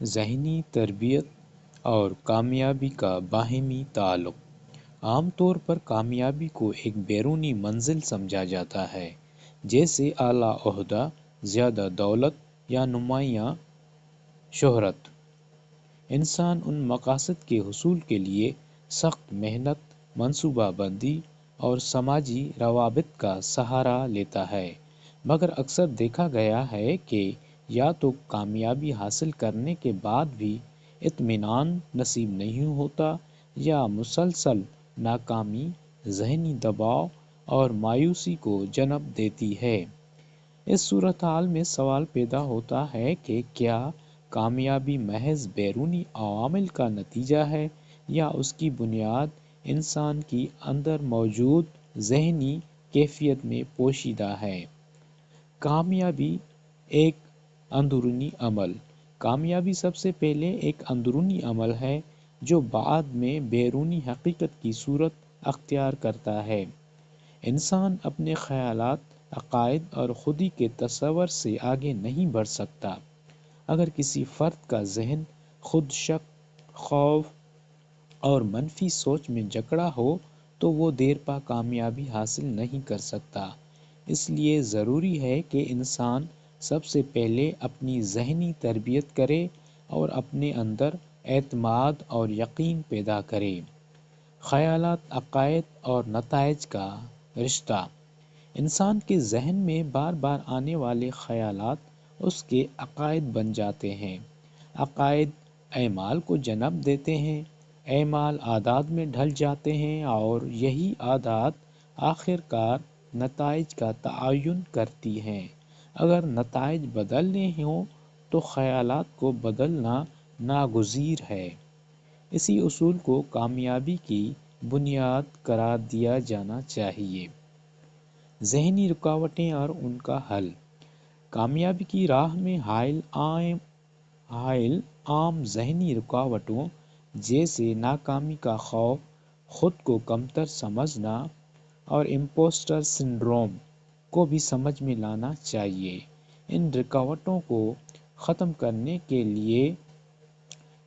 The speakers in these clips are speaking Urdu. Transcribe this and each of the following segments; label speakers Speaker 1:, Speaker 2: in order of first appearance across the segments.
Speaker 1: ذہنی تربیت اور کامیابی کا باہمی تعلق۔ عام طور پر کامیابی کو ایک بیرونی منزل سمجھا جاتا ہے، جیسے اعلیٰ عہدہ، زیادہ دولت یا نمایاں شہرت۔ انسان ان مقاصد کے حصول کے لیے سخت محنت، منصوبہ بندی اور سماجی روابط کا سہارا لیتا ہے، مگر اکثر دیکھا گیا ہے کہ یا تو کامیابی حاصل کرنے کے بعد بھی اطمینان نصیب نہیں ہوتا، یا مسلسل ناکامی ذہنی دباؤ اور مایوسی کو جنم دیتی ہے۔ اس صورتحال میں سوال پیدا ہوتا ہے کہ کیا کامیابی محض بیرونی عوامل کا نتیجہ ہے، یا اس کی بنیاد انسان کی اندر موجود ذہنی کیفیت میں پوشیدہ ہے؟ کامیابی ایک اندرونی عمل۔ کامیابی سب سے پہلے ایک اندرونی عمل ہے جو بعد میں بیرونی حقیقت کی صورت اختیار کرتا ہے۔ انسان اپنے خیالات، عقائد اور خودی کے تصور سے آگے نہیں بڑھ سکتا۔ اگر کسی فرد کا ذہن خود شک، خوف اور منفی سوچ میں جکڑا ہو تو وہ دیر پا کامیابی حاصل نہیں کر سکتا۔ اس لیے ضروری ہے کہ انسان سب سے پہلے اپنی ذہنی تربیت کرے اور اپنے اندر اعتماد اور یقین پیدا کرے۔ خیالات، عقائد اور نتائج کا رشتہ۔ انسان کے ذہن میں بار بار آنے والے خیالات اس کے عقائد بن جاتے ہیں۔ عقائد اعمال کو جنم دیتے ہیں، اعمال عادات میں ڈھل جاتے ہیں، اور یہی عادات آخر کار نتائج کا تعین کرتی ہیں۔ اگر نتائج بدلنے ہوں تو خیالات کو بدلنا ناگزیر ہے۔ اسی اصول کو کامیابی کی بنیاد قرار دیا جانا چاہیے۔ ذہنی رکاوٹیں اور ان کا حل۔ کامیابی کی راہ میں حائل عام ذہنی رکاوٹوں جیسے ناکامی کا خوف، خود کو کمتر سمجھنا اور امپوسٹر سنڈروم کو بھی سمجھ میں لانا چاہیے۔ ان رکاوٹوں کو ختم کرنے کے لیے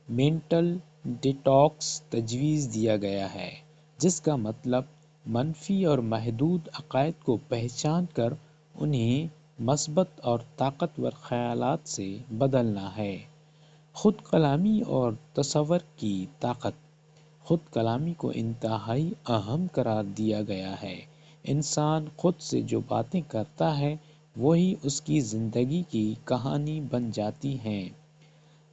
Speaker 1: مینٹل ڈیٹاکس تجویز دیا گیا ہے، جس کا مطلب منفی اور محدود عقائد کو پہچان کر انہیں مثبت اور طاقتور خیالات سے بدلنا ہے۔ خود کلامی اور تصور کی طاقت۔ خود کلامی کو انتہائی اہم قرار دیا گیا ہے۔ انسان خود سے جو باتیں کرتا ہے وہی اس کی زندگی کی کہانی بن جاتی ہیں۔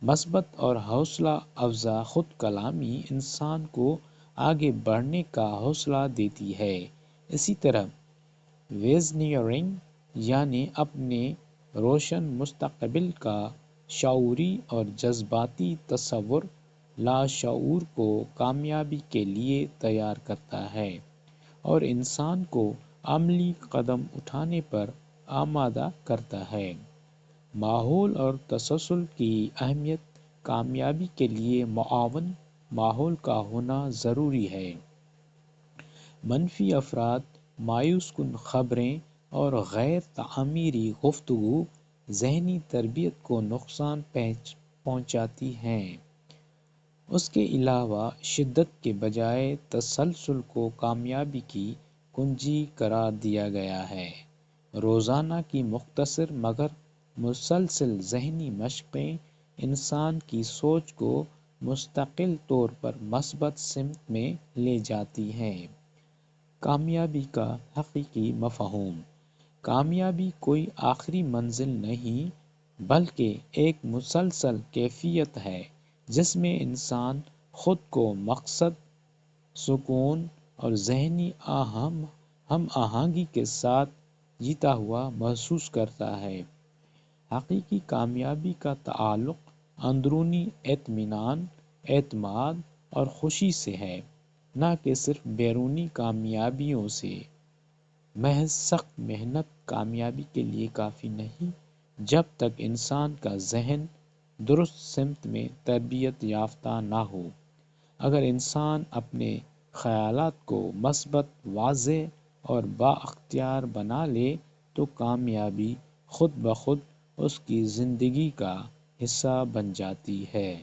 Speaker 1: مثبت اور حوصلہ افزا خود کلامی انسان کو آگے بڑھنے کا حوصلہ دیتی ہے۔ اسی طرح ویژنیئرنگ یعنی اپنے روشن مستقبل کا شعوری اور جذباتی تصور لاشعور کو کامیابی کے لیے تیار کرتا ہے اور انسان کو عملی قدم اٹھانے پر آمادہ کرتا ہے۔ ماحول اور تسلسل کی اہمیت۔ کامیابی کے لیے معاون ماحول کا ہونا ضروری ہے۔ منفی افراد، مایوس کن خبریں اور غیر تعمیری گفتگو ذہنی تربیت کو نقصان پہنچاتی ہیں۔ اس کے علاوہ شدت کے بجائے تسلسل کو کامیابی کی کنجی قرار دیا گیا ہے۔ روزانہ کی مختصر مگر مسلسل ذہنی مشقیں انسان کی سوچ کو مستقل طور پر مثبت سمت میں لے جاتی ہیں۔ کامیابی کا حقیقی مفہوم۔ کامیابی کوئی آخری منزل نہیں بلکہ ایک مسلسل کیفیت ہے جس میں انسان خود کو مقصد، سکون اور ذہنی ہم آہنگی کے ساتھ جیتا ہوا محسوس کرتا ہے۔ حقیقی کامیابی کا تعلق اندرونی اطمینان، اعتماد اور خوشی سے ہے، نہ کہ صرف بیرونی کامیابیوں سے۔ محض سخت محنت کامیابی کے لیے کافی نہیں جب تک انسان کا ذہن درست سمت میں تربیت یافتہ نہ ہو۔ اگر انسان اپنے خیالات کو مثبت، واضح اور بااختیار بنا لے تو کامیابی خود بخود اس کی زندگی کا حصہ بن جاتی ہے۔